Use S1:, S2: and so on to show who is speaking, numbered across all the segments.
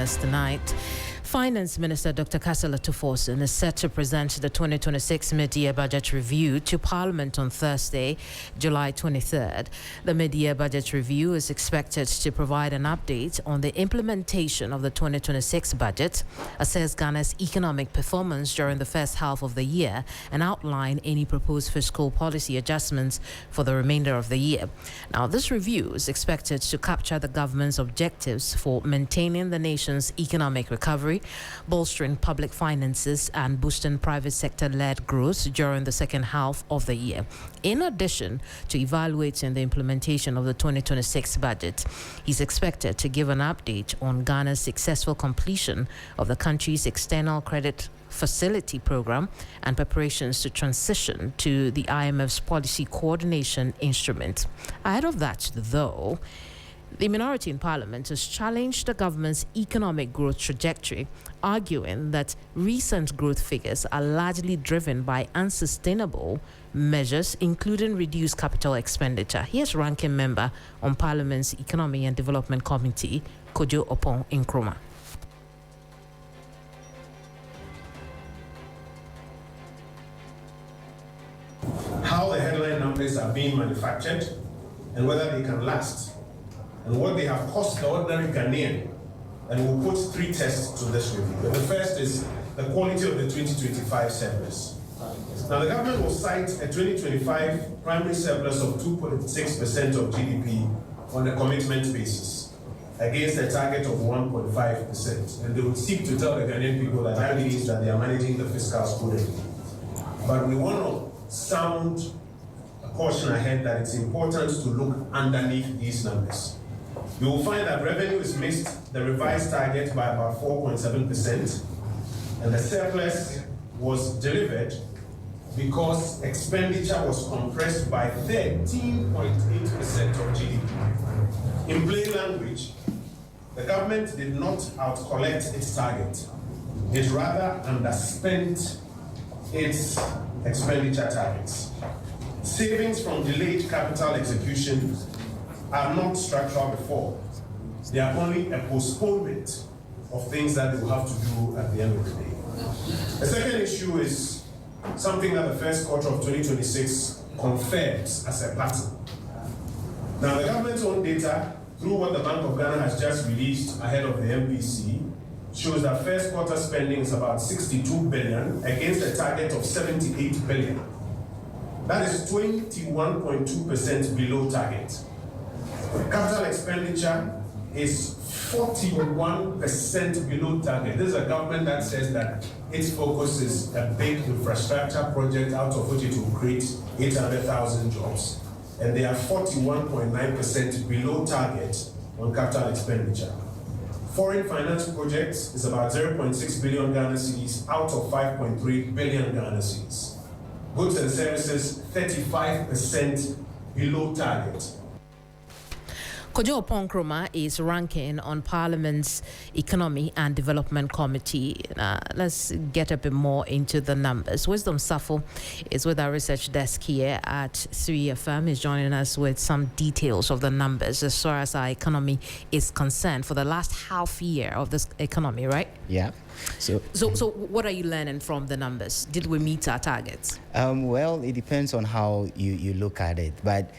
S1: us tonight. Finance Minister Dr. Kasala Tuforson is set to present the 2026 mid-year budget review to Parliament on Thursday, July 23rd. The mid-year budget review is expected to provide an update on the implementation of the 2026 budget, assess Ghana's economic performance during the first half of the year, and outline any proposed fiscal policy adjustments for the remainder of the year. Now, this review is expected to capture the government's objectives for maintaining the nation's economic recovery, bolstering public finances and boosting private sector-led growth during the second half of the year. In addition to evaluating the implementation of the 2026 budget, he's expected to give an update on Ghana's successful completion of the country's external credit facility program and preparations to transition to the IMF's policy coordination instrument. Ahead of that, though, the minority in Parliament has challenged the government's economic growth trajectory, arguing that recent growth figures are largely driven by unsustainable measures, including reduced capital expenditure. Here's Ranking Member on Parliament's Economic and Development Committee, Kojo Opon Nkrumah.
S2: How the headline numbers are being manufactured and whether they can last, and what they have cost the ordinary Ghanaian. And we'll put three tests to this review. The first is the quality of the 2025 surplus. Now, the government will cite a 2025 primary surplus of 2.6% of GDP on a commitment basis against a target of 1.5%. And they will seek to tell the Ghanaian people that that means that they are managing the fiscal prudently. But we want to sound a caution ahead that it's important to look underneath these numbers. You will find that revenue has missed the revised target by about 4.7%, and the surplus was delivered because expenditure was compressed by 13.8% of GDP. In plain language, the government did not out-collect its target. It rather underspent its expenditure targets. Savings from delayed capital execution are not structural reform. They are only a postponement of things that they will have to do at the end of the day. The second issue is something that the first quarter of 2026 confirms as a pattern. Now, the government's own data, through what the Bank of Ghana has just released ahead of the MPC, shows that first quarter spending is about 62 billion against a target of 78 billion. That is 21.2% below target. Capital expenditure is 41% below target. This is a government that says that its focus is a big infrastructure project out of which it will create 800,000 jobs. And they are 41.9% below target on capital expenditure. Foreign finance projects is about 0.6 billion Ghana cedis out of 5.3 billion Ghana cedis. Goods and services, 35% below target.
S1: Kojo Opon Nkrumah is ranking on Parliament's Economic and Development Committee. Let's get a bit more into the numbers. Wisdom Safo is with our research desk here at 3FM. He's joining us with some details of the numbers as far as our economy is concerned for the last half year of this economy, right?
S3: Yeah. So
S1: what are you learning from the numbers? Did we meet our targets?
S3: Well, it depends on how you look at it. But,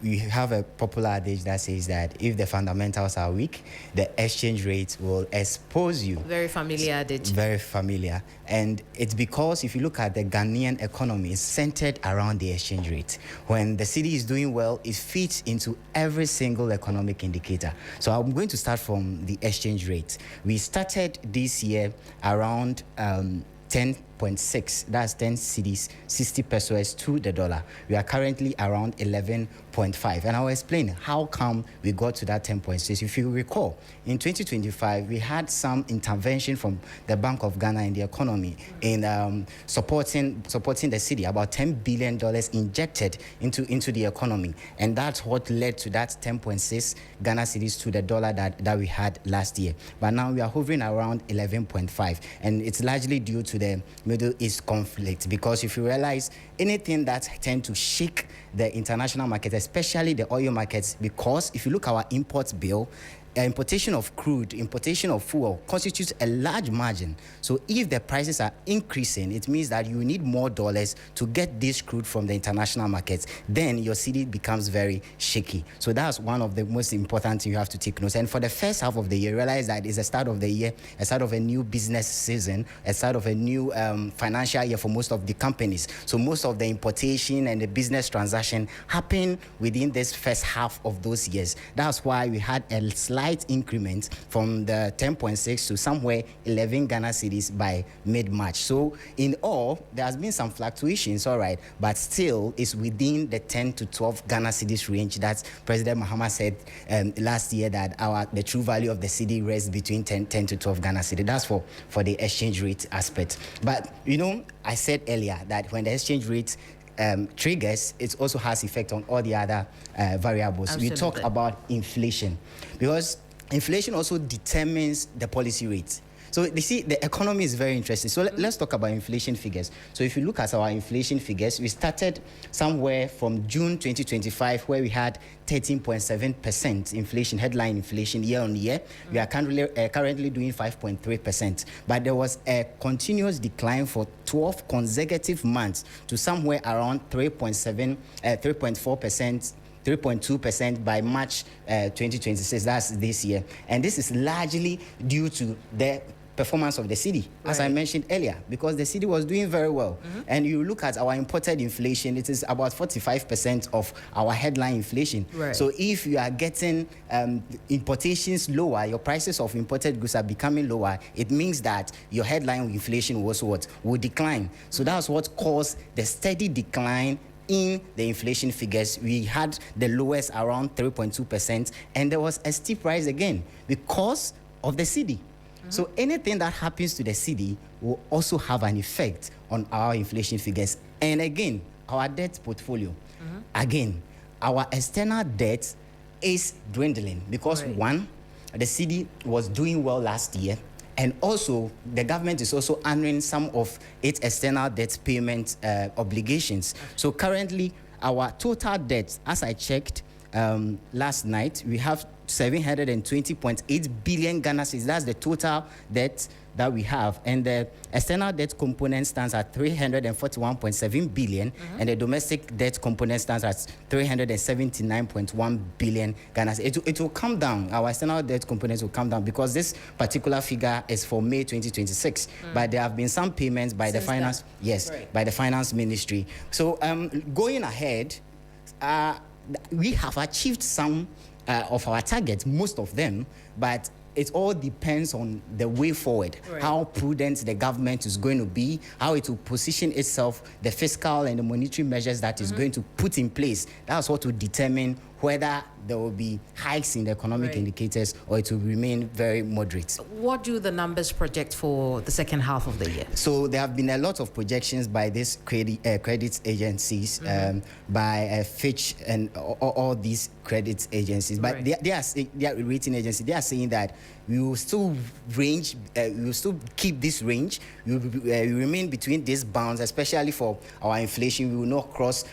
S3: we have a popular adage that says that if the fundamentals are weak, the exchange rate will expose you.
S1: Very familiar adage.
S3: Very familiar. And it's because if you look at the Ghanaian economy, it's centered around the exchange rate. When the city is doing well, it fits into every single economic indicator. So I'm going to start from the exchange rate. We started this year around 10.6, that's 10 cedis, 60 pesos to the dollar. We are currently around 11.5. And I'll explain how come we got to that 10.6. If you recall, in 2025, we had some intervention from the Bank of Ghana in the economy in supporting the city, about $10 billion injected into the economy. And that's what led to that 10.6 Ghana cedis to the dollar that we had last year. But now we are hovering around 11.5. And it's largely due to the Middle East conflict, because if you realize anything that tend to shake the international market, especially the oil markets, because if you look at our import bill, importation of crude, importation of fuel constitutes a large margin. So if the prices are increasing, it means that you need more dollars to get this crude from the international markets. Then your city becomes very shaky. So that's one of the most important things you have to take note. And for the first half of the year, realize that it's the start of the year, a start of a new business season, a start of a new financial year for most of the companies. So most of the importation and the business transaction happen within this first half of those years. That's why we had a slight increment from the 10.6 to somewhere 11 Ghana cedis by mid-March. So in all, there has been some fluctuations, all right, but still it's within the 10 to 12 Ghana cedis range that President Mahama said last year that the true value of the cedi rests between 10 to 12 Ghana cedi. That's for the exchange rate aspect. But, you know, I said earlier that when the exchange rate triggers, it also has effect on all the other variables.
S1: Absolutely.
S3: We talk about inflation because inflation also determines the policy rate. So you see, the economy is very interesting. So let's talk about inflation figures. So if you look at our inflation figures, we started somewhere from June 2025 where we had 13.7% inflation, headline inflation year on year. We are currently doing 5.3%. But there was a continuous decline for 12 consecutive months to somewhere around 3.4%. 3.2% by March 2026, that's this year. And this is largely due to the performance of the city, as I mentioned earlier, because the city was doing very well. And you look at our imported inflation, it is about 45% of our headline inflation. So if you are getting importations lower, your prices of imported goods are becoming lower, it means that your headline inflation will decline. So that's what caused the steady decline in the inflation figures. We had the lowest around 3.2%, and there was a steep rise again because of the city. So anything that happens to the city will also have an effect on our inflation figures. And again, our debt portfolio. Again, our external debt is dwindling because one, the city was doing well last year, and also the government is also honoring some of its external debt payment obligations. So currently, our total debt, as I checked last night, we have 720.8 billion Ghana cedis. That's the total debt that we have. And the external debt component stands at 341.7 billion, and the domestic debt component stands at 379.1 billion Ghana cedis. It will come down. Our external debt components will come down because this particular figure is for May 2026. But there have been some payments by the finance, by the finance ministry. So going ahead, we have achieved some of our targets, most of them, but it all depends on the way forward, how prudent the government is going to be, how it will position itself, the fiscal and the monetary measures that is going to put in place. That's what will determine whether there will be hikes in the economic indicators or it will remain very moderate.
S1: What do the numbers project for the second half of the year? So
S3: there have been a lot of projections by these credit agencies, by Fitch and all these credit agencies. But they are rating agencies. They are saying that we will still range, we will still keep this range. We will remain between these bounds, especially for our inflation. We will not cross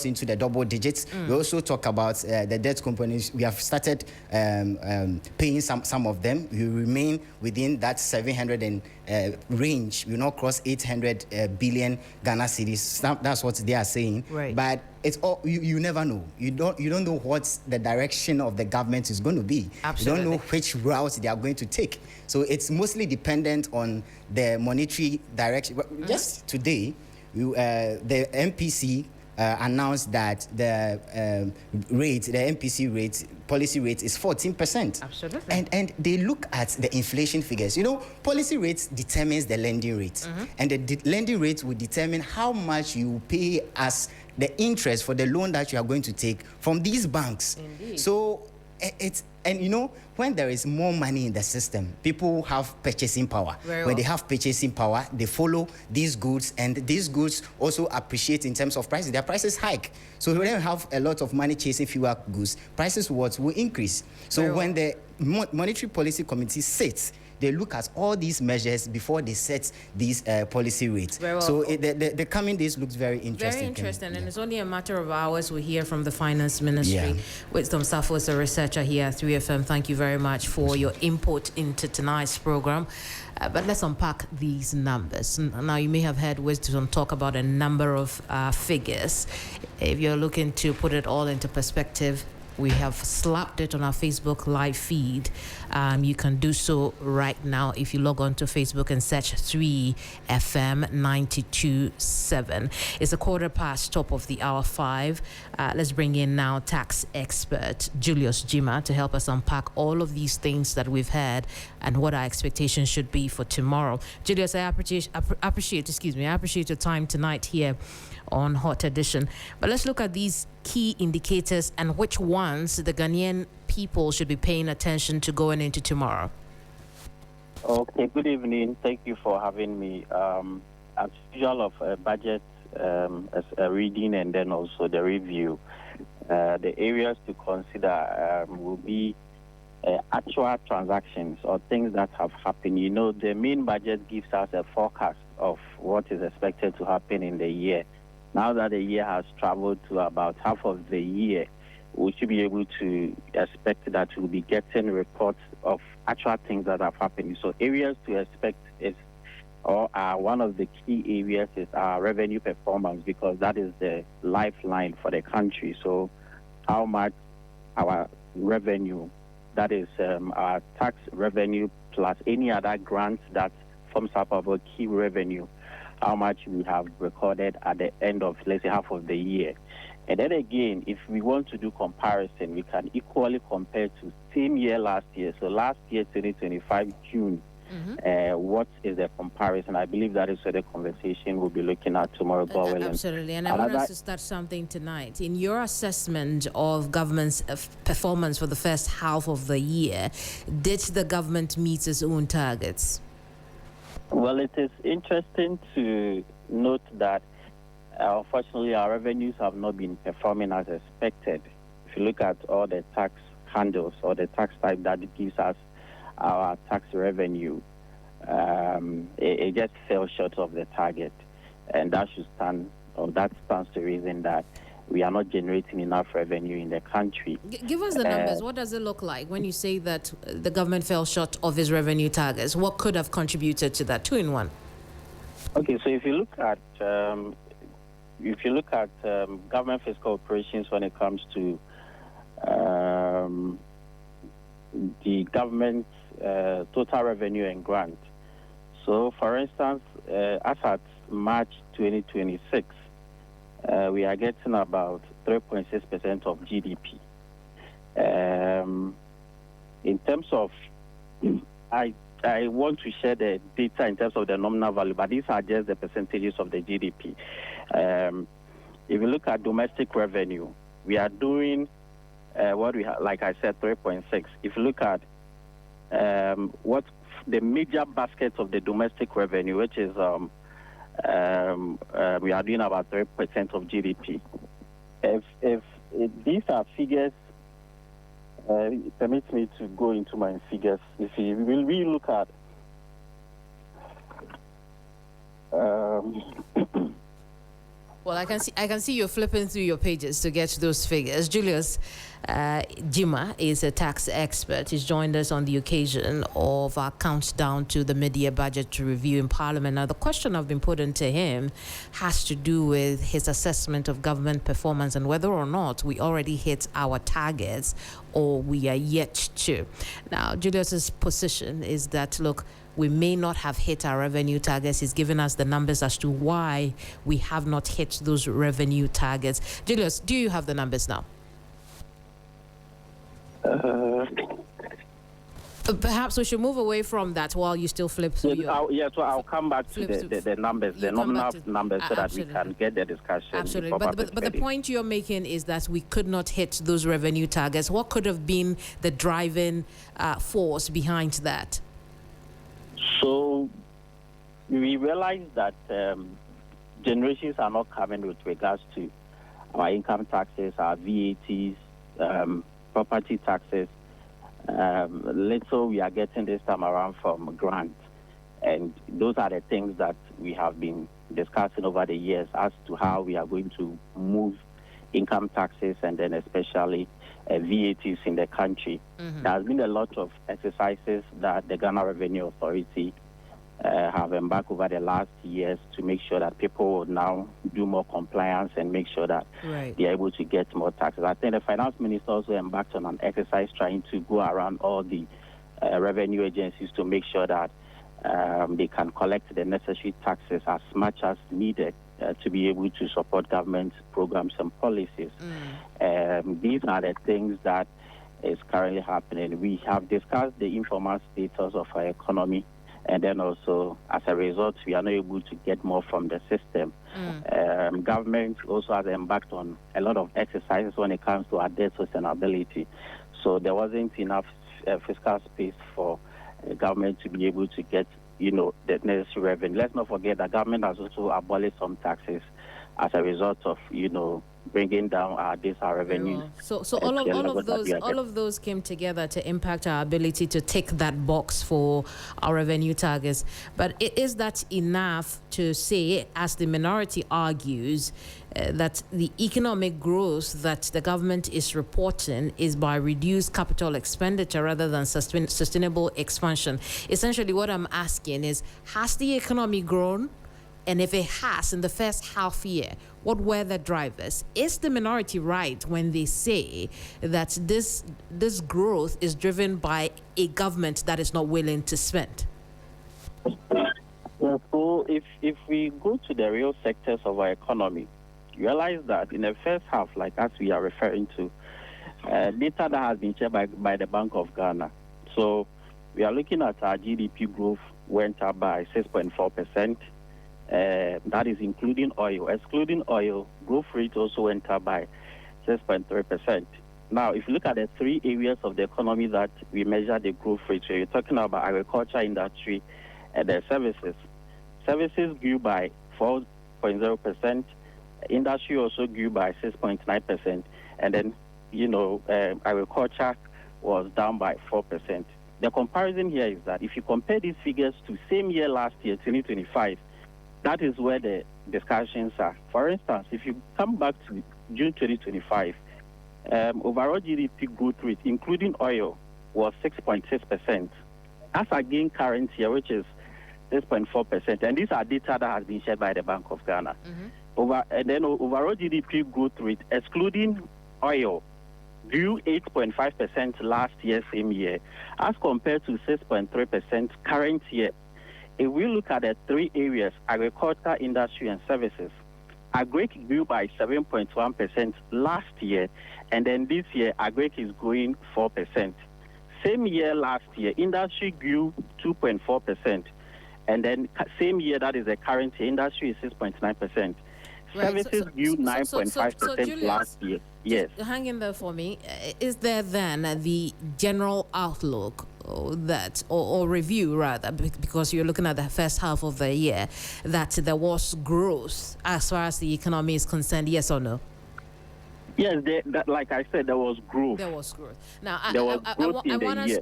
S3: into the double digits. We also talk about the debt components. We have started paying some of them. We remain within that 700 range. We will not cross 800 billion Ghana cedis. That's what they are saying. But it's all you never know. You don't know what the direction of the government is going to be. You don't know which route they are going to take. So it's mostly dependent on the monetary direction. But just today, the MPC announced that the MPC rate, policy rate is 14%.
S1: Absolutely.
S3: And they look at the inflation figures. You know, policy rate determines the lending rate. And the lending rate will determine how much you pay as the interest for the loan that you are going to take from these banks.
S1: Indeed.
S3: So and you know, when there is more money in the system, people have purchasing power. When they have purchasing power, they follow these goods, and these goods also appreciate in terms of prices. Their prices hike. So when you have a lot of money chasing fewer goods, prices will increase. So when the Monetary Policy Committee sits, they look at all these measures before they set these policy rates. So the coming days looks very interesting.
S1: Very interesting, and it's only a matter of hours we hear from the Finance Ministry. Wisdom Safo is a researcher here at 3 FM, thank you very much for your input into tonight's program. But let's unpack these numbers. Now, you may have heard Wisdom talk about a number of figures. If you're looking to put it all into perspective, we have slapped it on our Facebook live feed. You can do so right now if you log on to Facebook and search 3FM 92.7. It's a quarter past top of the hour 5. Let's bring in now tax expert Julius Jima to help us unpack all of these things that we've heard and what our expectations should be for tomorrow. Julius, I appreciate your time tonight here on Hot Edition. But let's look at these key indicators and which ones the Ghanaian people should be paying attention to going into tomorrow.
S4: Okay, good evening. Thank you for having me. As usual of budget as a reading and then also the review, the areas to consider will be actual transactions or things that have happened. You know, the main budget gives us a forecast of what is expected to happen in the year. Now that the year has traveled to about half of the year, we should be able to expect that we'll be getting reports of actual things that have happened. So areas to expect is, or one of the key areas is our revenue performance, because that is the lifeline for the country. So how much our revenue, that is our tax revenue plus any other grants that forms up our key revenue, how much we have recorded at the end of, let's say, half of the year. And then again, if we want to do comparison, we can equally compare to same year last year. So last year, 2025, June, what is the comparison? I believe that is where the conversation we'll be looking at tomorrow.
S1: Absolutely. And I want us to start something tonight. In your assessment of government's performance for the first half of the year, did the government meet its own targets?
S4: Well, it is interesting to note that unfortunately our revenues have not been performing as expected. If you look at all the tax handles or the tax type that gives us our tax revenue, it just fell short of the target, and that stands to reason that we are not generating enough revenue in the country.
S1: Give us the numbers. What does it look like when you say that the government fell short of its revenue targets? What could have contributed to that? 2 in 1. Okay,
S4: so if you look at government fiscal operations when it comes to the government total revenue and grant. So, for instance, as at March 2026. We are getting about 3.6% of GDP. In terms of, I want to share the data in terms of the nominal value, but these are just the percentages of the GDP. If you look at domestic revenue, we are doing what we have, like I said, 3.6. If you look at what the major baskets of the domestic revenue, which is we are doing about 3% of GDP. If these are figures, it permits me to go into my figures. If we will look at
S1: well, I can see you're flipping through your pages to get those figures. Julius Jima is a tax expert. He's joined us on the occasion of our countdown to the mid-year budget review in Parliament. Now, the question I've been putting to him has to do with his assessment of government performance and whether or not we already hit our targets or we are yet to. Now, Julius's position is that, look, we may not have hit our revenue targets. He's given us the numbers as to why we have not hit those revenue targets. Julius, do you have the numbers now? Perhaps we should move away from that while you still flip through
S4: so I'll come back to the numbers, the nominal numbers, so that we can get the discussion.
S1: Absolutely. But the point you're making is that we could not hit those revenue targets. What could have been the driving force behind that?
S4: So we realize that generations are not coming with regards to our income taxes, our VATs, property taxes. Little we are getting this time around from grants. And those are the things that we have been discussing over the years as to how we are going to move income taxes and then especially VATs in the country. There has been a lot of exercises that the Ghana Revenue Authority have embarked over the last years to make sure that people will now do more compliance and make sure that they are able to get more taxes. I think the Finance Minister also embarked on an exercise trying to go around all the revenue agencies to make sure that they can collect the necessary taxes as much as needed to be able to support government programs and policies. These are the things that is currently happening. We have discussed the informal status of our economy, and then also, as a result, we are not able to get more from the system. Government also has embarked on a lot of exercises when it comes to our debt sustainability. So there wasn't enough fiscal space for government to be able to get, the necessary revenue. Let's not forget that government has also abolished some taxes as a result of, bringing down our revenues.
S1: So all of those came together to impact our ability to tick that box for our revenue targets. But is that enough to say, as the minority argues, that the economic growth that the government is reporting is by reduced capital expenditure rather than sustainable expansion? Essentially, what I'm asking is, has the economy grown? And if it has, in the first half year, what were the drivers? Is the minority right when they say that this growth is driven by a government that is not willing to spend?
S4: So if we go to the real sectors of our economy, you realize that in the first half, like as we are referring to, data that has been shared by the Bank of Ghana. So we are looking at our GDP growth went up by 6.4%. That is including oil. Excluding oil, growth rate also went up by 6.3%. Now, if you look at the three areas of the economy that we measure the growth rate, so you're talking about agriculture, industry, and the services. Services grew by 4.0%. Industry also grew by 6.9%. And then, agriculture was down by 4%. The comparison here is that if you compare these figures to same year last year, 2025, that is where the discussions are. For instance, if you come back to June 2025, overall GDP growth rate, including oil, was 6.6%. As again current year, which is 6.4%. And these are data that has been shared by the Bank of Ghana. And then overall GDP growth rate, excluding oil, grew 8.5% last year, same year, as compared to 6.3% current year. If we look at the three areas, agriculture, industry, and services, agric grew by 7.1% last year, and then this year, agric is growing 4%. Same year last year, industry grew 2.4%, and then same year, that is the current year, industry is 6.9%. Services grew 9.5% last year. Yes.
S1: Hang in there for me. Is there then the general outlook or review rather, because you're looking at the first half of the year, that there was growth as far as the economy is concerned, yes or no?
S4: Yes, like I said, there was growth.
S1: There was growth. Now, I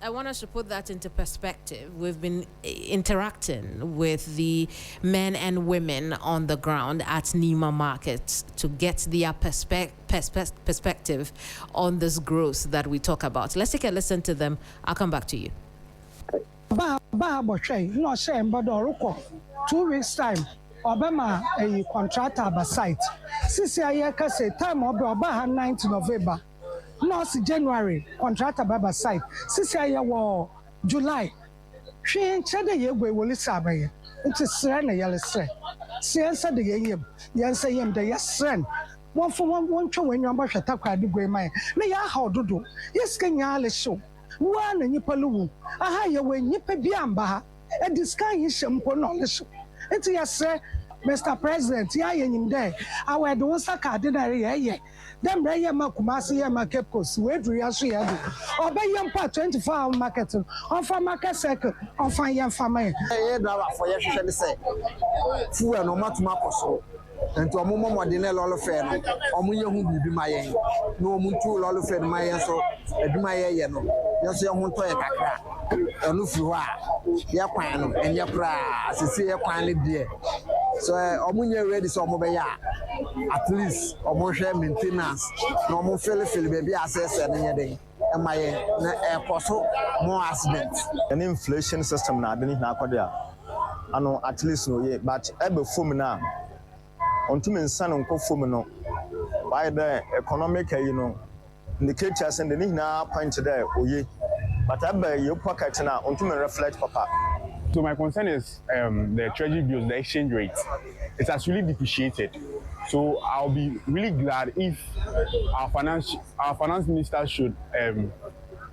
S1: want us to put that into perspective. We've been interacting with the men and women on the ground at Nima markets to get their perspective on this growth that we talk about. Let's take a listen to them. I'll come back to you.
S5: 2 weeks time. Obama a contractor by site. Since I say time Oba 9th November. No, January contractor by site. Since I war July. She ain't said the year we will listen. It's Serena Yellow. Science the game. Yes, I am the yes, son. One for one show when you're much attack. I do go my. Lay how to do. Yes, can you show? One and Yipalu. I hire when Yipabiamba. And this guy is shampoo on the show. It's yes, sir, Mr. President. Yeah, in there. I wear the one saka dinner. Yeah. Them Raya Makumasi Makepos, where do you see? Or by young part 24-hour market, or for market circle, or fine young family.
S6: For your say, Fu and Omatumakoso. And to a moment, what dinner all of fair, or Muya who be my end. No Muntu all of fair, my answer, and my yellow. Yes, young Montoya. And if you are, your pan and your prize, I see a quantity dear. So, Omunia ready some of ya. at least share maintenance no feel baby access and more accidents.
S7: An inflation system na didn't know at least no ye, but ebe fum na ontumi nsan nko fum no by the economic indicators and the na point there oye, but ebe your pocket na ontumi reflect papa.
S8: So my concern is the treasury bills, the exchange rate. It has really depreciated. So I'll be really glad if our finance minister should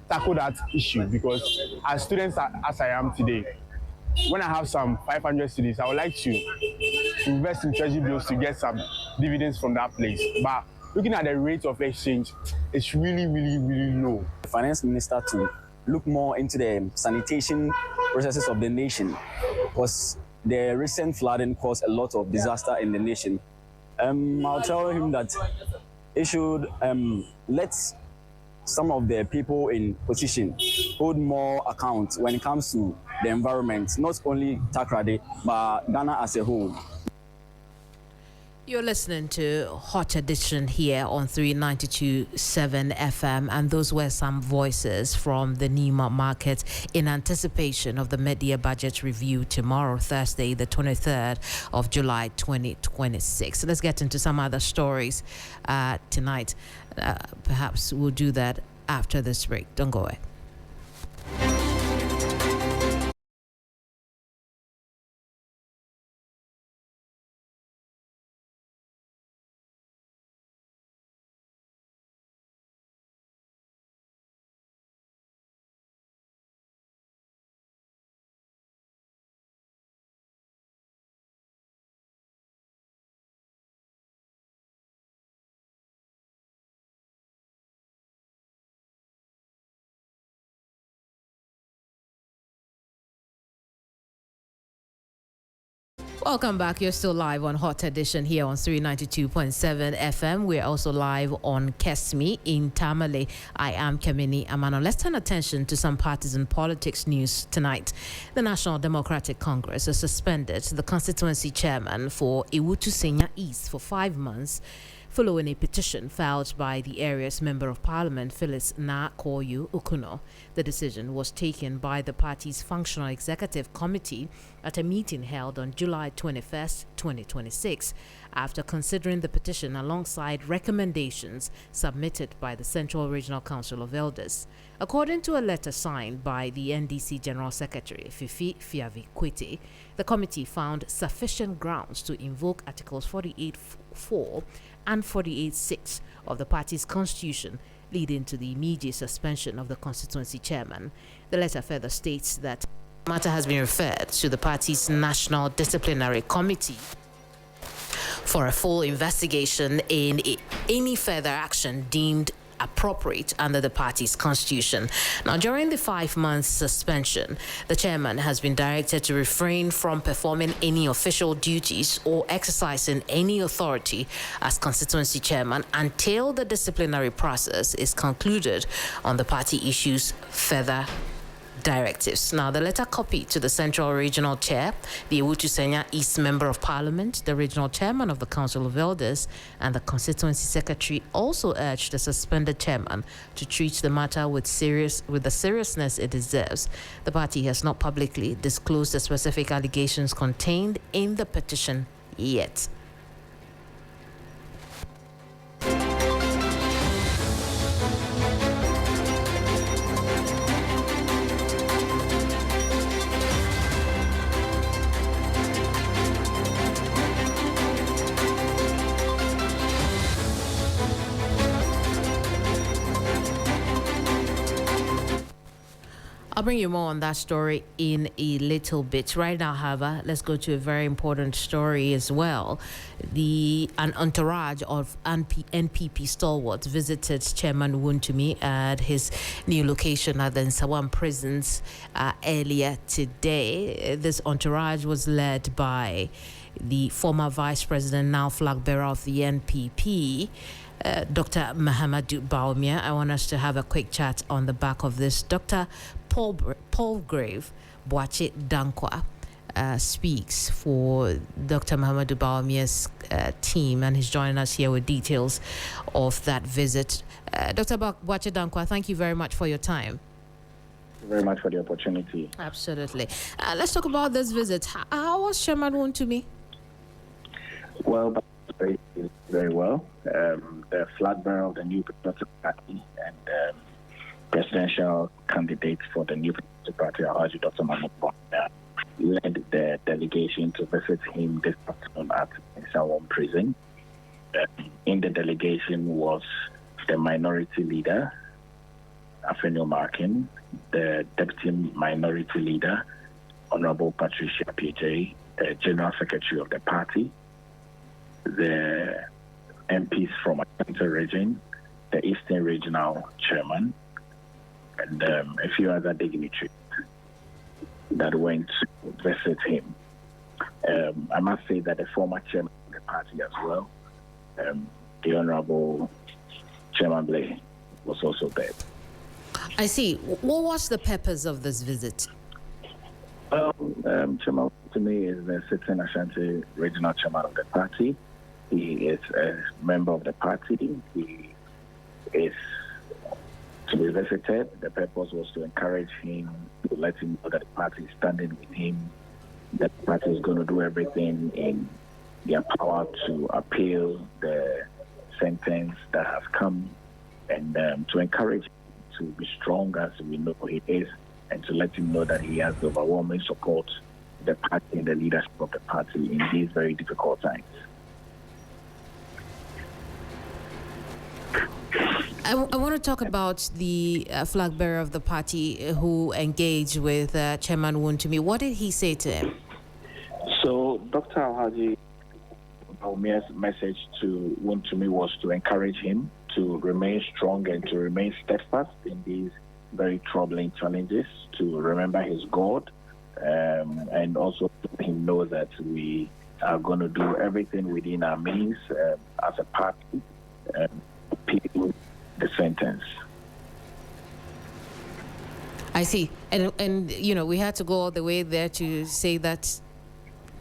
S8: tackle that issue, because as students as I am today, when I have some 500 cedis, I would like to invest in treasury bills to get some dividends from that place. But looking at the rate of exchange, it's really, really, really low.
S9: The finance minister to look more into the sanitation processes of the nation, because the recent flooding caused a lot of disaster in the nation. I'll tell him that he should let some of the people in position hold more account when it comes to the environment, not only Takrade, but Ghana as a whole.
S1: You're listening to Hot Edition here on 392.7 FM, and those were some voices from the Nima market in anticipation of the mid-year budget review tomorrow, Thursday, the 23rd of July, 2026. So let's get into some other stories tonight. Perhaps we'll do that after this break. Don't go away. Welcome back. You're still live on Hot Edition here on 392.7 FM. We're also live on Kesmi in Tamale. I am Keminni Amanor. Let's turn attention to some partisan politics news tonight. The National Democratic Congress has suspended the Constituency Chairman for Awutu Senya East for 5 months, following a petition filed by the area's Member of Parliament, Phyllis Na-Koyu Okuno. The decision was taken by the party's Functional Executive Committee at a meeting held on July 21st, 2026, after considering the petition alongside recommendations submitted by the Central Regional Council of Elders. According to a letter signed by the NDC General Secretary, Fifi Fiavi-Kwete, the committee found sufficient grounds to invoke Articles 48.4 and 48.6 of the party's constitution, leading to the immediate suspension of the constituency chairman. The letter further states that the matter has been referred to the party's National Disciplinary Committee for a full investigation in any further action deemed appropriate under the party's constitution. Now, during the 5-month suspension, the chairman has been directed to refrain from performing any official duties or exercising any authority as constituency chairman until the disciplinary process is concluded on the party issues further directives. Now, the letter copied to the Central Regional Chair, the Awutu Senya East Member of Parliament, the Regional Chairman of the Council of Elders, and the Constituency Secretary also urged the suspended chairman to treat the matter with the seriousness it deserves. The party has not publicly disclosed the specific allegations contained in the petition yet. I'll bring you more on that story in a little bit. Right now, however, let's go to a very important story as well. An entourage of NPP stalwarts visited Chairman Wontumi at his new location at the Nsawam Prisons earlier today. This entourage was led by the former Vice President, now Flagbearer of the NPP, Dr. Mahamudu Bawumia. I want us to have a quick chat on the back of this. Dr. Paul Grave Boache Dankwa speaks for Dr. Mahamudu Bawumia's team, and he's joining us here with details of that visit. Dr. Bwache Dankwa, thank you very much for your time.
S4: Thank you very much for the opportunity.
S1: Absolutely. Let's talk about this visit. How was Chairman Wontumi?
S4: Well, very, very well. The flag bearer of the new Patriotic Party and presidential candidate for the new Patriotic Party, Alhaji Dr. Mahamudu Bawumia, led the delegation to visit him this afternoon at Nsawam Prison. In the delegation was the minority leader, Afenyo Markin, the deputy minority leader, Honorable Patricia PJ, the general secretary of the party, the MPs from Ashanti region, the Eastern Regional Chairman, and a few other dignitaries that went to visit him. I must say that the former chairman of the party as well, the Honorable Chairman Blay, was also there.
S1: I see. What was the purpose of this visit?
S4: Well, Chairman Wontumi is the sitting Ashanti Regional Chairman of the party. He is a member of the party. He is to be visited. The purpose was to encourage him, to let him know that the party is standing with him, that the party is going to do everything in their power to appeal the sentence that has come, and to encourage him to be strong as we know he is, and to let him know that he has the overwhelming support of the party and the leadership of the party in these very difficult times.
S1: I want to talk about the flag bearer of the party who engaged with Chairman Wontumi. What did he say to him?
S4: So, Dr. Alhaji Bawumia's message to Wontumi was to encourage him to remain strong and to remain steadfast in these very troubling challenges, to remember his God, and also to let him know that we are going to do everything within our means as a party to appeal the sentence.
S1: I see. And you know, we had to go all the way there to say that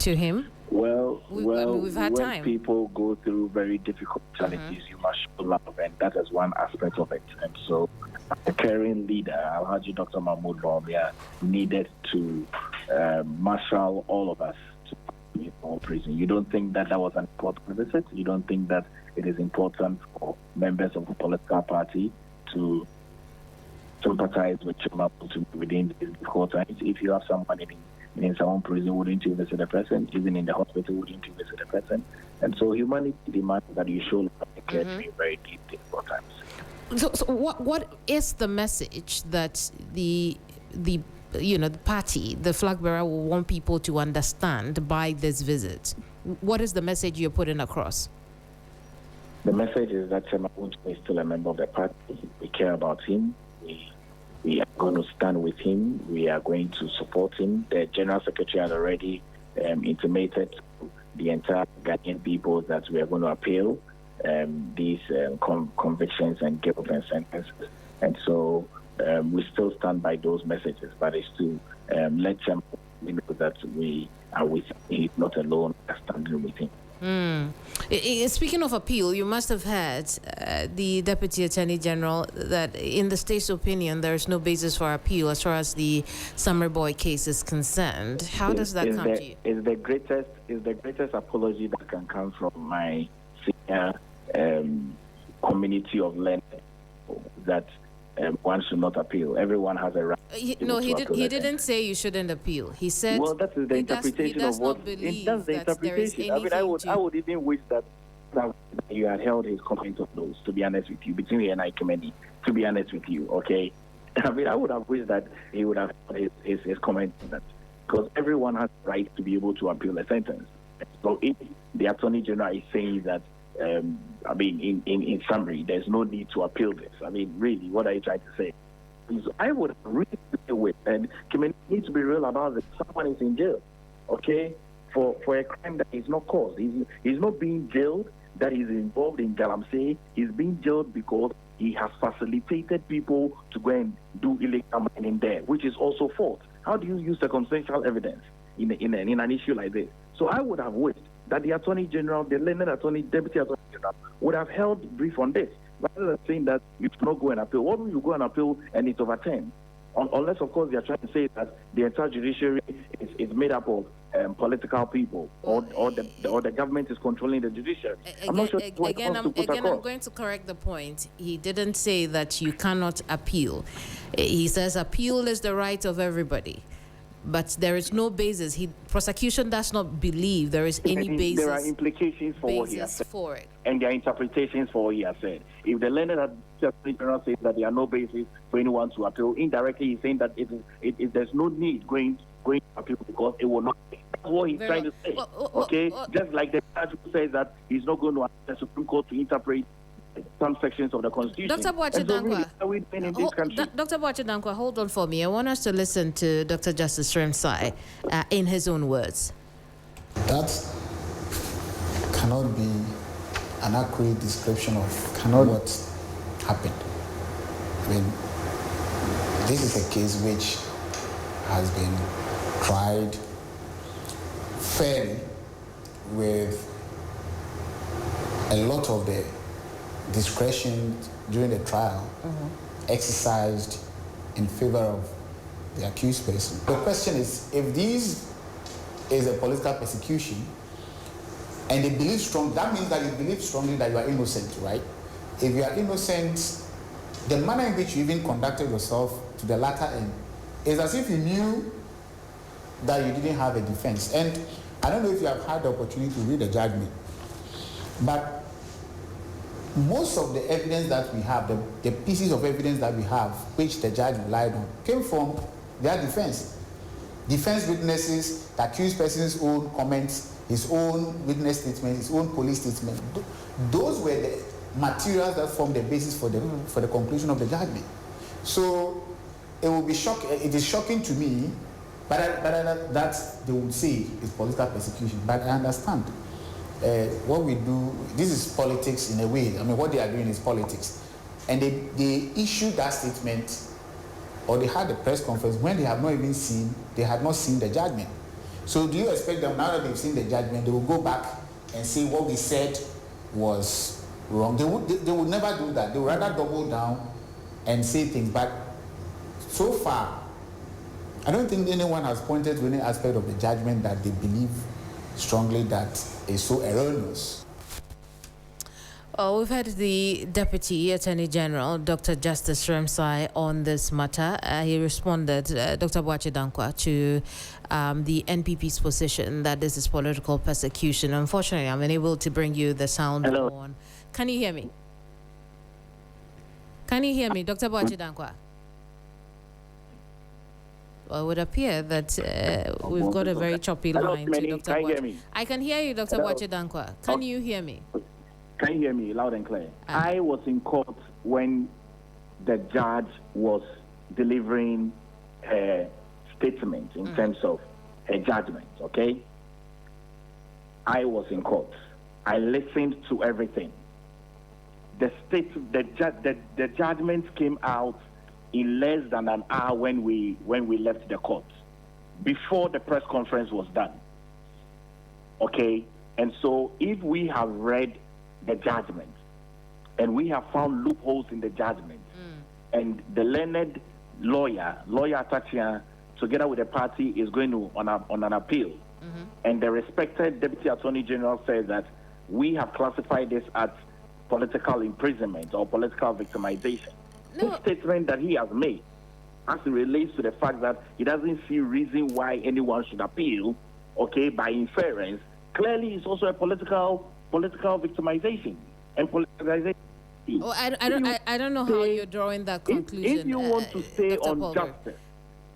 S1: to him.
S4: Well,
S1: we've had
S4: when
S1: time.
S4: People go through very difficult challenges, you must show love, and that is one aspect of it. And so, the caring leader, Alhaji Dr. Mahamudu Bawumia, needed to marshal all of us to Nsawam Prison. You don't think that was an important visit? You don't think that it is important for members of the political party to sympathize with Chairman Wontumi within these difficult times? If you have someone in Nsawam Prison, wouldn't you visit the person? Even in the hospital, wouldn't you visit the person? And so humanity demands that you show love and care during very deep, difficult times.
S1: So what is the message that the party, the flag bearer, will want people to understand by this visit? What is the message you're putting across?
S4: The message is that Chairman Wontumi is still a member of the party. We care about him. We are going to stand with him. We are going to support him. The General Secretary has already intimated to the entire Ghanaian people that we are going to appeal these convictions and guilt and sentences. And so we still stand by those messages, but it's to let Chairman know that we are with him. He's not alone. We are standing with him.
S1: Speaking of appeal, you must have heard the Deputy Attorney General that in the state's opinion there is no basis for appeal as far as the Summer Boy case is concerned. How does that come to you?
S4: Is the greatest apology that can come from my senior community of learners that one should not appeal. Everyone has a right.
S1: He didn't say you shouldn't appeal. He said.
S4: Well, that is the interpretation of what. That's the interpretation. I mean, I would even wish that you had held his comment on those. To be honest with you, between he and I, Keminni, to be honest with you, okay. I mean, I would have wished that he would have his comment on that, because everyone has the right to be able to appeal a sentence. So if the Attorney General is saying that. I mean, in summary, there's no need to appeal this. I mean, really, what are you trying to say? I would really deal with, and Keminni needs to be real about it. Someone is in jail, okay, for a crime that is not caused. He's not being jailed that he's involved in galamsey. He's being jailed because he has facilitated people to go and do illegal mining there, which is also false. How do you use circumstantial evidence
S10: in an issue like this. So I would have wished that the Attorney General, the learned Deputy Attorney General, would have held brief on this, rather than saying that you cannot go and appeal. What will you go and appeal and it's overturned? Unless, of course, they are trying to say that the entire judiciary is made up of political people, or the government is controlling the judiciary. I'm not sure
S1: I'm going to correct the point. He didn't say that you cannot appeal. He says appeal is the right of everybody. But there is no basis. Prosecution does not believe there is any basis.
S10: There are implications for what he has said, and there are interpretations for what he has said. If the learned Attorney General says that there are no basis for anyone to appeal, indirectly he's saying that there's no need going to appeal because it will not. That's what he's trying to say. Just like the judge who says that he's not going to ask the Supreme Court to interpret some sections of the Constitution.
S1: Dr. Boachidankwa, Dr. Boachidankwa, hold on for me. I want us to listen to Dr. Justice Sremsai in his own words.
S11: That cannot be an accurate description of what happened. I mean, this is a case which has been tried fairly with a lot of the discretion during the trial exercised in favor of the accused person. The question is, if this is a political persecution and they believe strongly, that means that you believe strongly that you are innocent, right? If you are innocent, the manner in which you even conducted yourself to the latter end is as if you knew that you didn't have a defense. And I don't know if you have had the opportunity to read the judgment, but most of the evidence that we have, the pieces of evidence that we have, which the judge relied on, came from their defense. Defense witnesses, the accused person's own comments, his own witness statement, his own police statement. Those were the materials that formed the basis for the conclusion of the judgment. So it will be it is shocking to me, but that they would say is political persecution. But I understand. What we do, this is politics in a way. I mean, what they are doing is politics. And they issued that statement, or they had a press conference when they had not seen the judgment. So do you expect them, now that they've seen the judgment, they will go back and say what we said was wrong? They would never do that. They would rather double down and say things. But so far, I don't think anyone has pointed to any aspect of the judgment that they believe strongly that is so erroneous.
S1: Oh, we've had the Deputy Attorney General, Dr. Justice Sremsai, on this matter. He responded, Dr. Boachidankwa, to the NPP's position that this is political persecution. Unfortunately, I'm unable to bring you the sound on. Can you hear me? Can you hear me, Dr. Boachidankwa? Well, it would appear that we've got a very choppy line to Dr. Boachidankwa. I can hear you, Dr. Boachidankwa. Can you hear me?
S10: Can you hear me loud and clear? I was in court when the judge was delivering her statement in terms of her judgment, okay? I was in court. I listened to everything. The judgment came out in less than an hour when we left the court, before the press conference was done. Okay? And so if we have read the judgment and we have found loopholes in the judgment, and the learned lawyer Atachia, together with the party, is going to on an appeal, and the respected Deputy Attorney General says that we have classified this as political imprisonment or political victimization. This statement that he has made, as it relates to the fact that he doesn't see reason why anyone should appeal, okay, by inference, clearly it's also a political victimization and politicization.
S1: Oh, I don't know how you're drawing that conclusion.
S10: If you want to stay on justice,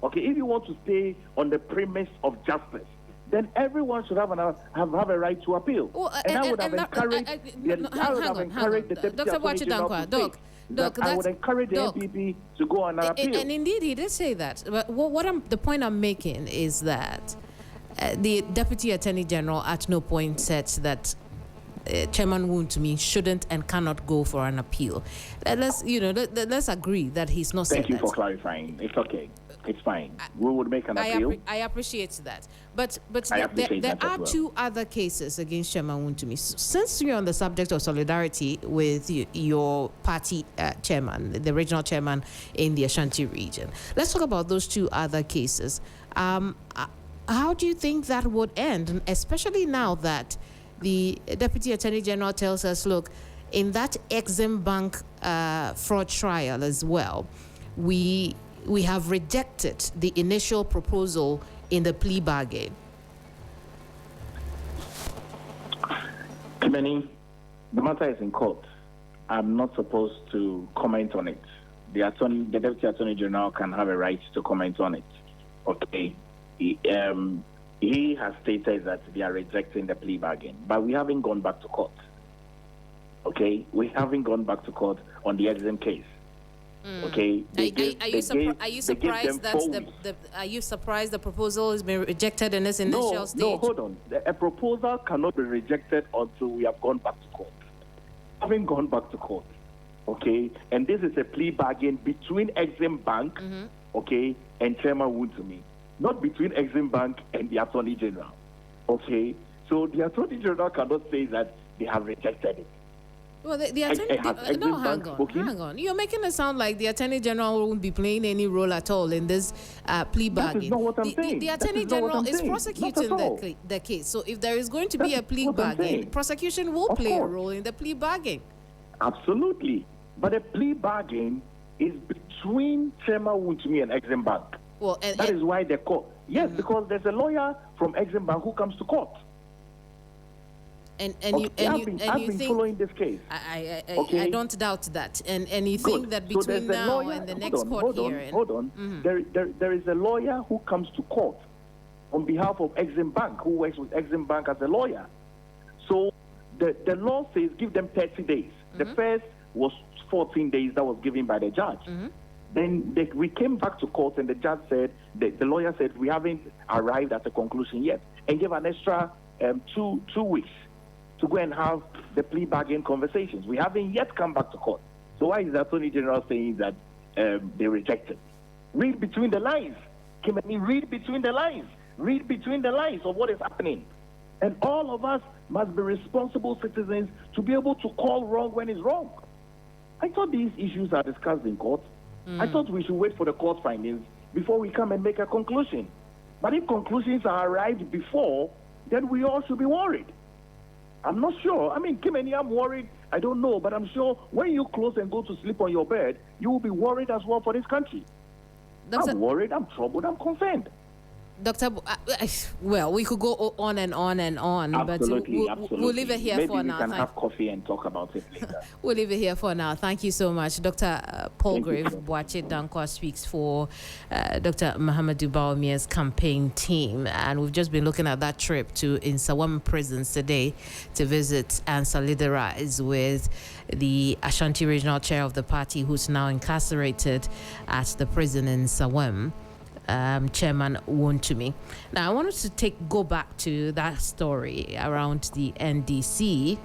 S10: okay, if you want to stay on the premise of justice, then everyone should have a right to appeal. And I would have encouraged the Deputy Attorney General to say that I would encourage the NPP to go on an appeal.
S1: And indeed, he did say that. But the point I'm making is that the Deputy Attorney General at no point said that Chairman Wontumi shouldn't and cannot go for an appeal. Let's agree that he's not.
S10: Thank you for clarifying. It's okay. It's fine. We would make an appeal.
S1: I appreciate that. But there are two other cases against Chairman Wontumi. Since you're on the subject of solidarity with your party chairman, the regional chairman in the Ashanti region, let's talk about those two other cases. How do you think that would end, especially now that the Deputy Attorney General tells us, look, in that Exim Bank fraud trial as well, we have rejected the initial proposal in the plea bargain?
S10: Keminni, the matter is in court. I'm not supposed to comment on it. The Deputy Attorney General can have a right to comment on it. Okay. He has stated that they are rejecting the plea bargain, but we haven't gone back to court. Okay, we haven't gone back to court on the Exim case. Okay.
S1: Are you surprised that are you surprised the proposal has been rejected in this initial stage?
S10: No, hold on. A proposal cannot be rejected until we have gone back to court. Having gone back to court, okay, and this is a plea bargain between Exim Bank, okay, and Chairman Wontumi, not between Exim Bank and the Attorney General, okay. So the Attorney General cannot say that they have rejected it.
S1: Well, the Attorney hang on. You're making it sound like the Attorney General won't be playing any role at all in this plea bargain.
S10: That is not what I'm saying.
S1: The Attorney General is prosecuting the case. So if there is going to be a plea bargain, prosecution will play a role in the plea bargain.
S10: Absolutely. But a plea bargain is between Chairman Wontumi and Exim Bank.
S1: Well,
S10: that is why the court. Yes, because there's a lawyer from Exim Bank who comes to court.
S1: I've
S10: been following this case.
S1: I don't doubt that. And you think that between now and the next court hearing...
S10: Hold on. There is a lawyer who comes to court on behalf of Exim Bank, who works with Exim Bank as a lawyer. So the law says give them 30 days. The first was 14 days that was given by the judge. Then we came back to court and the judge said, the lawyer said, we haven't arrived at a conclusion yet, and gave an extra 2 weeks to go and have the plea bargain conversations. We haven't yet come back to court. So why is the Attorney General saying that they rejected? Read between the lines. Keminni, read between the lines. Read between the lines of what is happening. And all of us must be responsible citizens to be able to call wrong when it's wrong. I thought these issues are discussed in court. I thought we should wait for the court findings before we come and make a conclusion. But if conclusions are arrived before, then we all should be worried. I'm not sure. I mean, Keminni, I'm worried. I don't know, but I'm sure when you close and go to sleep on your bed, you will be worried as well for this country. I'm worried, I'm troubled, I'm concerned.
S1: Dr. Well, we could go on and on and on,
S10: absolutely,
S1: but we'll leave it here
S10: Maybe
S1: for now.
S10: Maybe we can have coffee and talk about it later.
S1: We'll leave it here for now. Thank you so much. Dr. Paulgrave Boache Dankwa speaks for Dr. Mahamudu Bawumia's campaign team. And we've just been looking at that trip to Nsawam Prisons today to visit and solidarize with the Ashanti Regional Chair of the party, who's now incarcerated at the prison in Nsawam. Chairman Wontumi. Now, I wanted to go back to that story around the NDC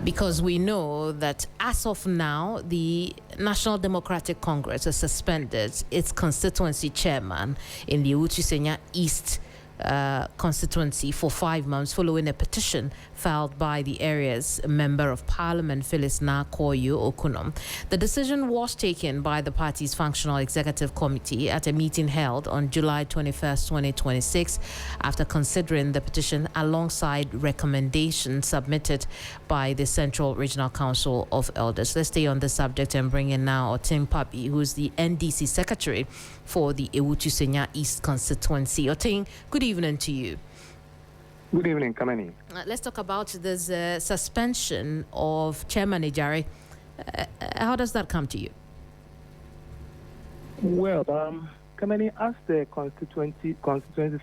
S1: because we know that as of now, the National Democratic Congress has suspended its constituency chairman in the Awutu Senya East constituency for 5 months following a petition filed by the area's Member of Parliament, Phyllis Nakoyo Okunom. The decision was taken by the party's Functional Executive Committee at a meeting held on July 21st, 2026, after considering the petition alongside recommendations submitted by the Central Regional Council of Elders. Let's stay on the subject and bring in now Otim Papi, who's the NDC Secretary for the Awutu Senya East constituency. Otim, good evening to you.
S12: Good evening, Keminni.
S1: Let's talk about this suspension of Chairman Ejare. How does that come to you?
S12: Well, Keminni, as the constituency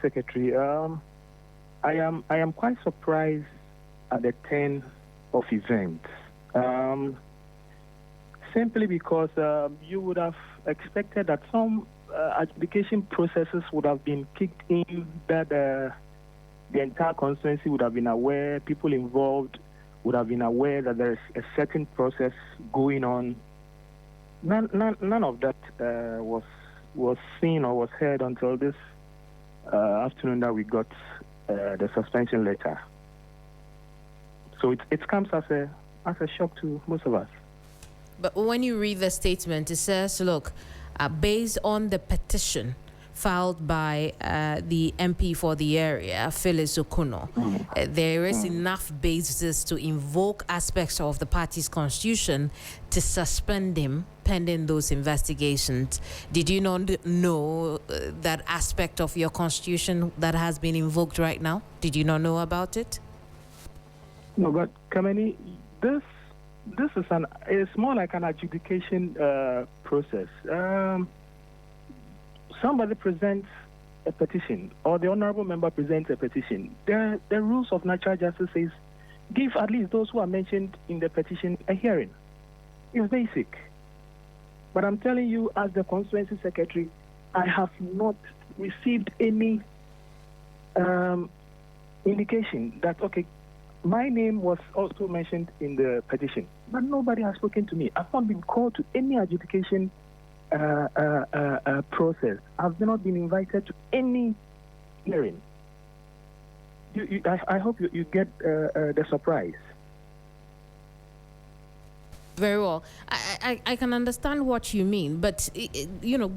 S12: secretary, I am quite surprised at the turn of events. Simply because you would have expected that some adjudication processes would have been kicked in that the entire constituency would have been aware, people involved would have been aware that there is a certain process going on. None of that was seen or was heard until this afternoon that we got the suspension letter. So it comes as a shock to most of us.
S1: But when you read the statement, it says, look, based on the petition filed by the MP for the area, Phyllis Okuno, there is enough basis to invoke aspects of the party's constitution to suspend him pending those investigations. Did you not know that aspect of your constitution that has been invoked right now? Did you not know about it?
S12: No, but Keminni, this is it's more like an adjudication process. Somebody presents a petition, or the honorable member presents a petition. The rules of natural justice says give at least those who are mentioned in the petition a hearing. It's basic. But I'm telling you, as the constituency secretary, I have not received any indication that, okay, my name was also mentioned in the petition, but nobody has spoken to me. I've not been called to any adjudication process. I've not been invited to any hearing. I hope you get the surprise.
S1: Very well. I can understand what you mean, but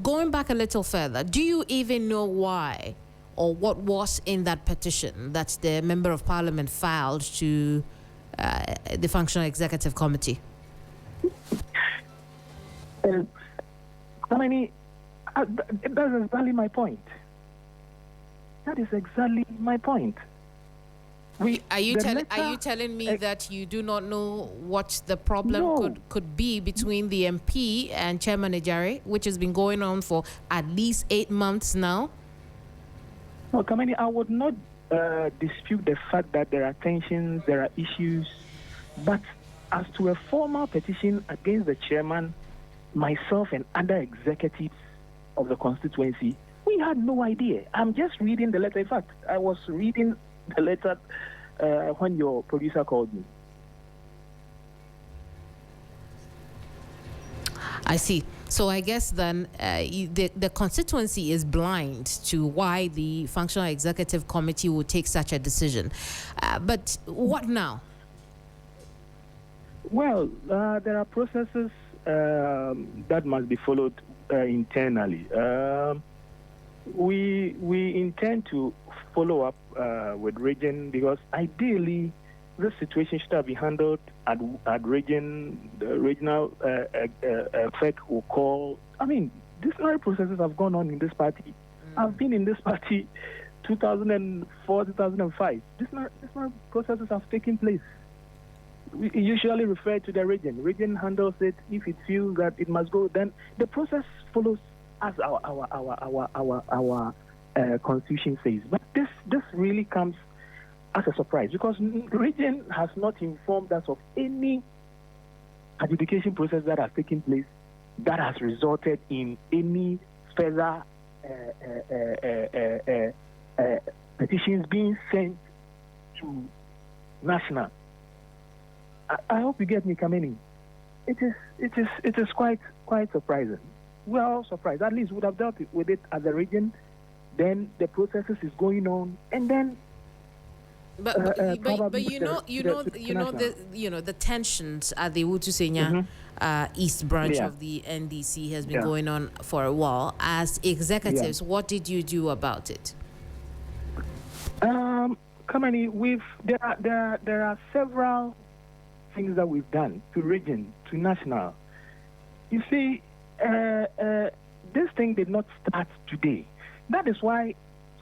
S1: going back a little further, do you even know why or what was in that petition that the Member of Parliament filed to the Functional Executive Committee?
S12: That's exactly my point. That is exactly my point.
S1: Are you telling me that you do not know what the problem could be between the MP and Chairman Ejare, which has been going on for at least 8 months now?
S12: No, Keminni, I would not dispute the fact that there are tensions, there are issues, but as to a formal petition against the chairman, myself and other executives of the constituency, we had no idea. I'm just reading the letter. In fact, I was reading the letter when your producer called me.
S1: I see. So I guess then the constituency is blind to why the Functional Executive Committee would take such a decision. But what now?
S12: Well, there are processes that must be followed internally. We intend to follow up with region, because ideally this situation should have been handled at region. The regional FEC will call. I mean, disciplinary processes have gone on in this party. I've been in this party 2004, 2005. Disciplinary processes have taken place. We usually refer to the region. Region handles it. If it feels that it must go, then the process follows as our constitution says. But this really comes as a surprise, because region has not informed us of any adjudication process that has taken place that has resulted in any further petitions being sent to national. I hope you get me, Keminni. It is quite surprising. We are all surprised. At least we would have dealt with it at the region. Then the processes is going on, and then.
S1: But the tensions at the Awutu Senya East branch of the NDC has been going on for a while. As executives, what did you do about it?
S12: Keminni, there are several things that we've done to region, to national. You see, this thing did not start today. That is why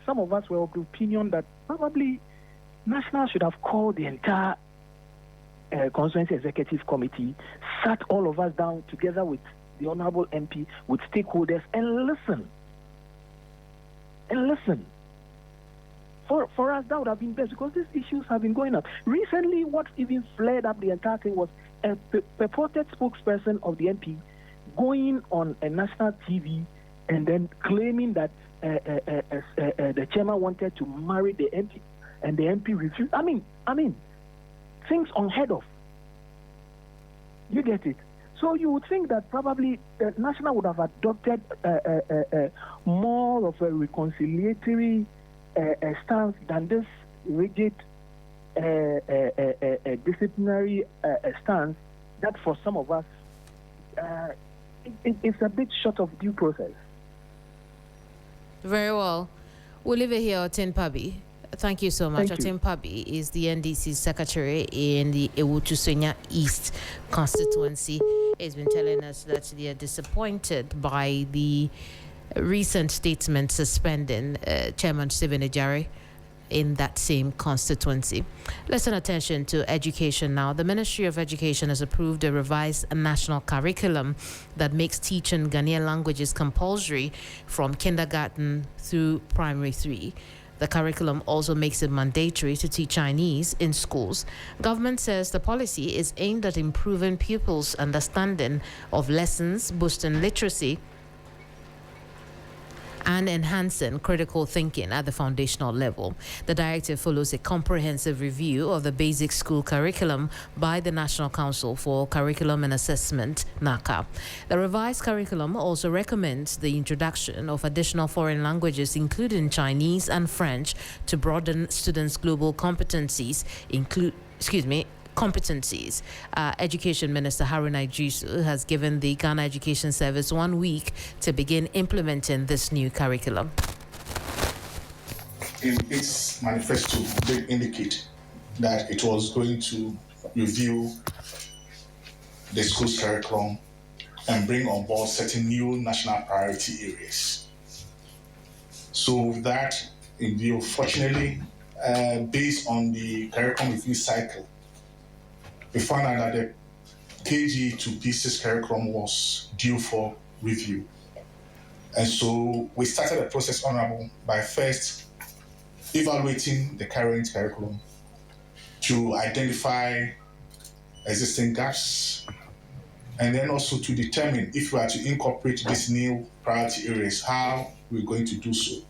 S12: some of us were of the opinion that probably national should have called the entire Constituency Executive Committee, sat all of us down together with the Honorable MP, with stakeholders, and listen. For us, that would have been best, because these issues have been going up. Recently, what even flared up the entire thing was a purported spokesperson of the MP going on a national TV and then claiming that the chairman wanted to marry the MP. and the MP refused. I mean, things unheard of. You get it? So you would think that probably the National would have adopted more of a reconciliatory stance than this rigid disciplinary stance that for some of us it's a bit short of due process.
S1: Very well. We'll leave it here, Otin Pabi. Thank you so much. Otin Pabi is the NDC secretary in the Awutu Senya East Constituency. He's been telling us that they are disappointed by the recent statement suspending Chairman Stephen Ejari in that same constituency. Listen attention to education now. The Ministry of Education has approved a revised national curriculum that makes teaching Ghanaian languages compulsory from kindergarten through primary 3. The curriculum also makes it mandatory to teach Chinese in schools. Government says the policy is aimed at improving pupils' understanding of lessons, boosting literacy, and enhancing critical thinking at the foundational level. The directive follows a comprehensive review of the basic school curriculum by the National Council for Curriculum and Assessment, NACA. The revised curriculum also recommends the introduction of additional foreign languages, including Chinese and French, to broaden students' global competencies, Education Minister Haruna Iddrisu has given the Ghana Education Service 1 week to begin implementing this new curriculum.
S13: In its manifesto, they indicate that it was going to review the school's curriculum and bring on board certain new national priority areas. So with that in view, fortunately, based on the curriculum review cycle, we found out that the KG to Pieces curriculum was due for review. And so we started the process, Honorable, by first evaluating the current curriculum to identify existing gaps, and then also to determine if we are to incorporate these new priority areas, how we're going to do so.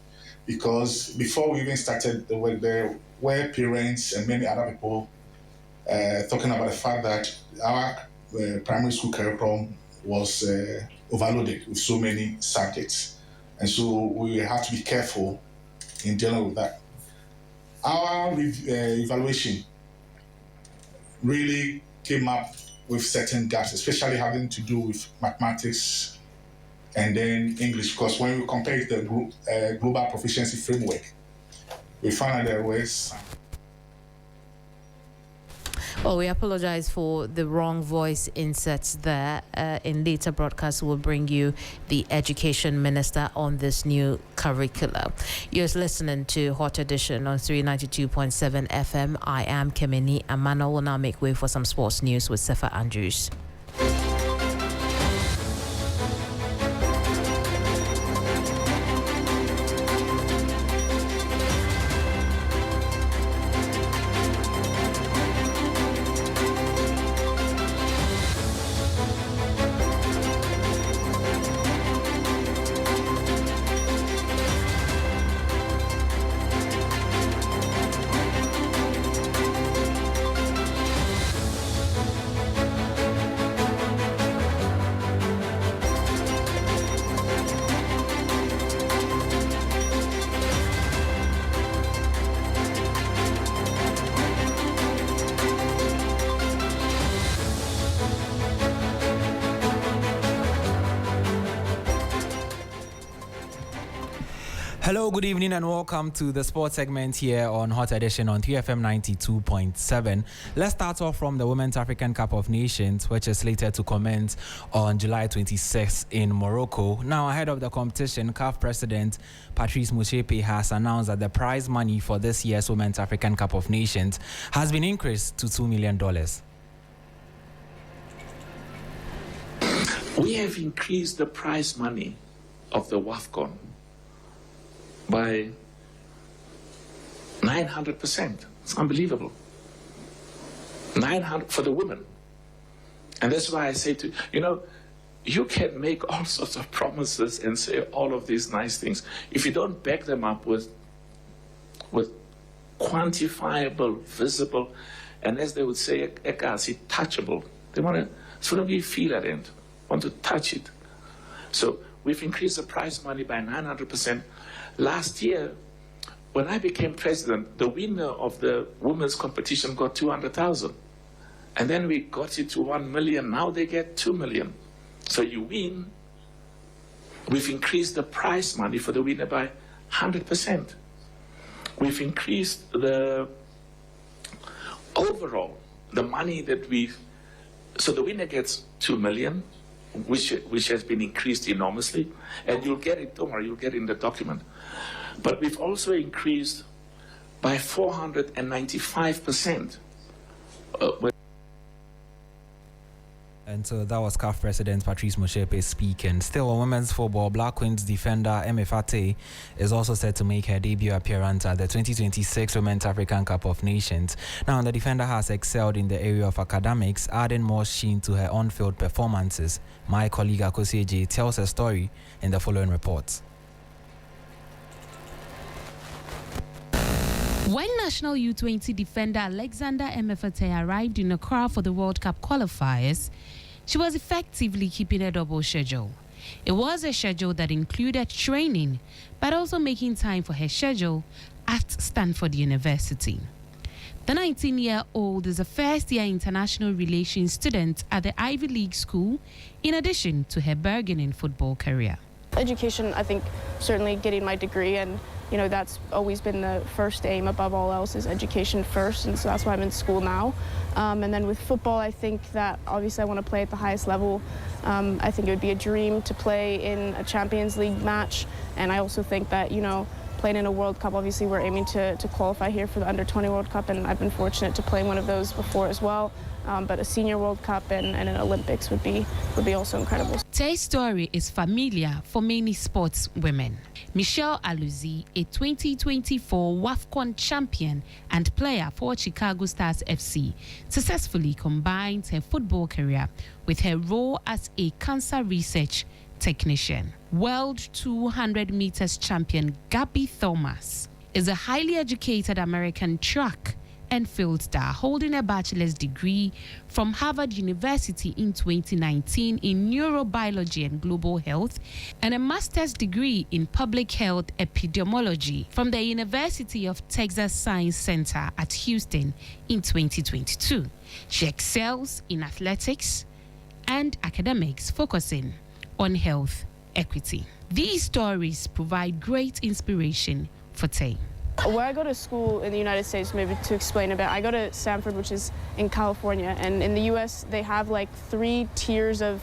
S13: Because before we even started the work, there were parents and many other people talking about the fact that our primary school curriculum was overloaded with so many subjects. And so we have to be careful in dealing with that. Our evaluation really came up with certain gaps, especially having to do with mathematics and then English, because when we compare the global proficiency framework, we found that there was
S1: we apologize for the wrong voice inserts there. In later broadcasts, we'll bring you the Education Minister on this new curricula. You're listening to Hot Edition on 392.7 FM. I am Keminni Amanor. We'll now make way for some sports news with Sefa Andrews.
S14: Hello, good evening and welcome to the sports segment here on Hot Edition on 3FM 92.7. Let's start off from the Women's African Cup of Nations, which is slated to commence on July 26th in Morocco. Now, ahead of the competition, CAF President Patrice Motsepe has announced that the prize money for this year's Women's African Cup of Nations has been increased to $2 million.
S15: We have increased the prize money of the WAFCON by 900%. It's unbelievable. 900 for the women. And that's why I say to you, you can make all sorts of promises and say all of these nice things. If you don't back them up with quantifiable, visible, and as they would say, touchable. They want to sort of feel at it, want to touch it. So we've increased the prize money by 900%. Last year, when I became president, the winner of the women's competition got 200,000. And then we got it to 1 million. Now they get 2 million. So you win. We've increased the prize money for the winner by 100%. We've increased the overall, the money that so the winner gets 2 million, which has been increased enormously. And you'll get it, don't worry, you'll get it in the document. But we've also increased by 495%.
S14: And so that was CAF President Patrice Motsepe speaking. Still on women's football, Black Queens defender Emefate is also set to make her debut appearance at the 2026 Women's African Cup of Nations. Now, the defender has excelled in the area of academics, adding more sheen to her on-field performances. My colleague Akosieje tells her story in the following report.
S16: When national U20 defender Alexander Emefate arrived in Accra for the World Cup qualifiers, she was effectively keeping a double schedule. It was a schedule that included training, but also making time for her schedule at Stanford University. The 19-year-old is a first-year international relations student at the Ivy League school, in addition to her burgeoning football career.
S17: Education, I think, certainly getting my degree, and that's always been the first aim above all else, is education first, and so that's why I'm in school now. And then with football, I think that obviously I want to play at the highest level. I think it would be a dream to play in a Champions League match, and I also think that, playing in a World Cup, obviously we're aiming to qualify here for the Under-20 World Cup, and I've been fortunate to play one of those before as well. But a Senior World Cup and an Olympics would be also incredible.
S16: Tay's story is familiar for many sports women. Michelle Aluzi, a 2024 WAFCON champion and player for Chicago Stars FC, successfully combines her football career with her role as a cancer research technician. World 200 meters champion Gabby Thomas is a highly educated American track and field star holding a bachelor's degree from Harvard University in 2019 in neurobiology and global health, and a master's degree in public health epidemiology from the University of Texas Science Center at Houston in 2022. She excels in athletics and academics, focusing on health equity. These stories provide great inspiration for Tay.
S17: Where I go to school in the United States, maybe to explain a bit, I go to Stanford, which is in California, and in the U.S. they have like 3 tiers of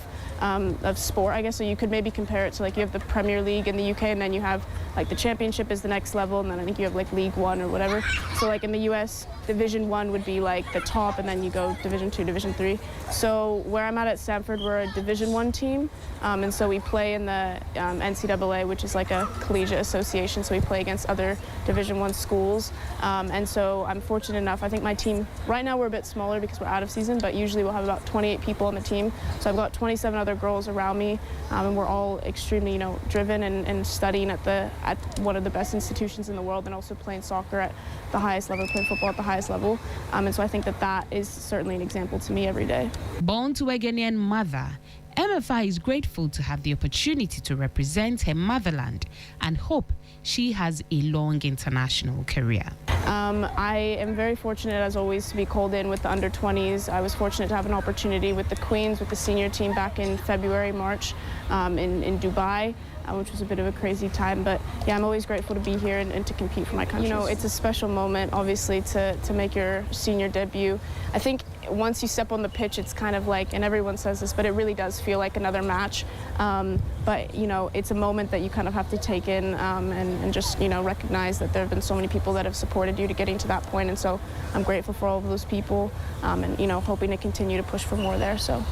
S17: sport, I guess. So you could maybe compare it to, like, you have the Premier League in the UK, and then you have like the Championship is the next level, and then I think you have like League One or whatever. So like in the U.S., Division 1 would be like the top, and then you go Division 2, Division 3. So where I'm at Stanford, we're a Division 1 team, and so we play in the NCAA, which is like a collegiate association. So we play against other Division 1 schools, and so I'm fortunate enough. I think my team right now, we're a bit smaller because we're out of season, but usually we'll have about 28 people on the team. So I've got 27 other girls around me, and we're all extremely driven and studying at one of the best institutions in the world, and also playing soccer at the highest level, playing football at the highest level. And so I think that is certainly an example to me every day.
S16: Born to a Ghanaian mother, MFI is grateful to have the opportunity to represent her motherland and hope she has a long international career.
S17: I am very fortunate, as always, to be called in with the under-20s. I was fortunate to have an opportunity with the Queens, with the senior team back in February, March in Dubai, which was a bit of a crazy time. But yeah, I'm always grateful to be here and to compete for my country. It's a special moment, obviously, to make your senior debut. I think once you step on the pitch, it's kind of like, and everyone says this, but it really does feel like another match. But it's a moment that you kind of have to take in and just recognize that there have been so many people that have supported you to getting to that point. And so I'm grateful for all of those people, and hoping to continue to push for more there. So.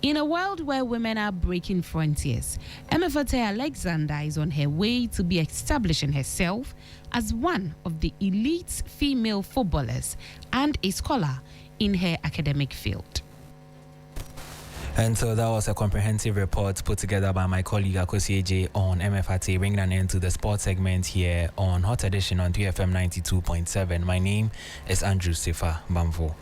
S16: In a world where women are breaking frontiers, Emefate Alexander is on her way to be establishing herself as one of the elite female footballers and a scholar in her academic field.
S14: And so that was a comprehensive report put together by my colleague Akosi AJ on MFRT, bringing an end to the sports segment here on Hot Edition on 3FM 92.7. My name is Andrew Sifa Bamvo.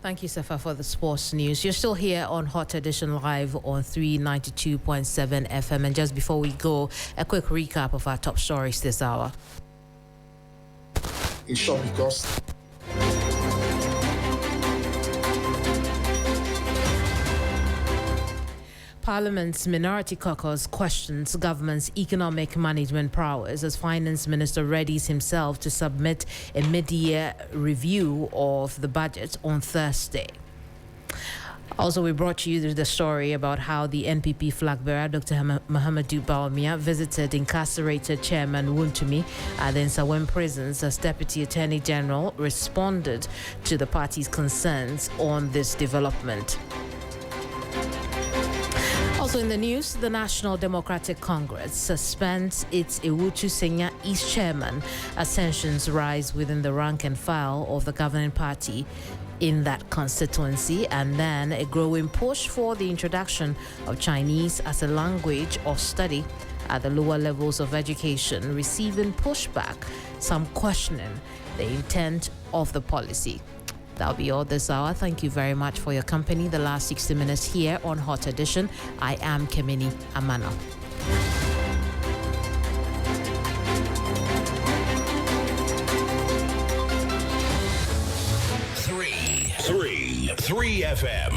S1: Thank you, Safa, for the sports news. You're still here on Hot Edition Live on 392.7 FM. And just before we go, a quick recap of our top stories this hour.
S13: In short, because
S1: Parliament's Minority Caucus questions government's economic management prowess as Finance Minister readies himself to submit a mid-year review of the budget on Thursday. Also, we brought you the story about how the NPP Flagbearer Dr. Mahamudu Bawumia visited incarcerated Chairman Wontumi at the Nsawam Prisons as Deputy Attorney General responded to the party's concerns on this development. Also in the news, the National Democratic Congress suspends its Awutu Senya East Chairman as tensions rise within the rank and file of the governing party in that constituency, and then a growing push for the introduction of Chinese as a language of study at the lower levels of education, receiving pushback, some questioning the intent of the policy. That'll be all this hour. Thank you very much for your company. The last 60 minutes here on Hot Edition. I am Keminni Amanor.
S18: Three FM.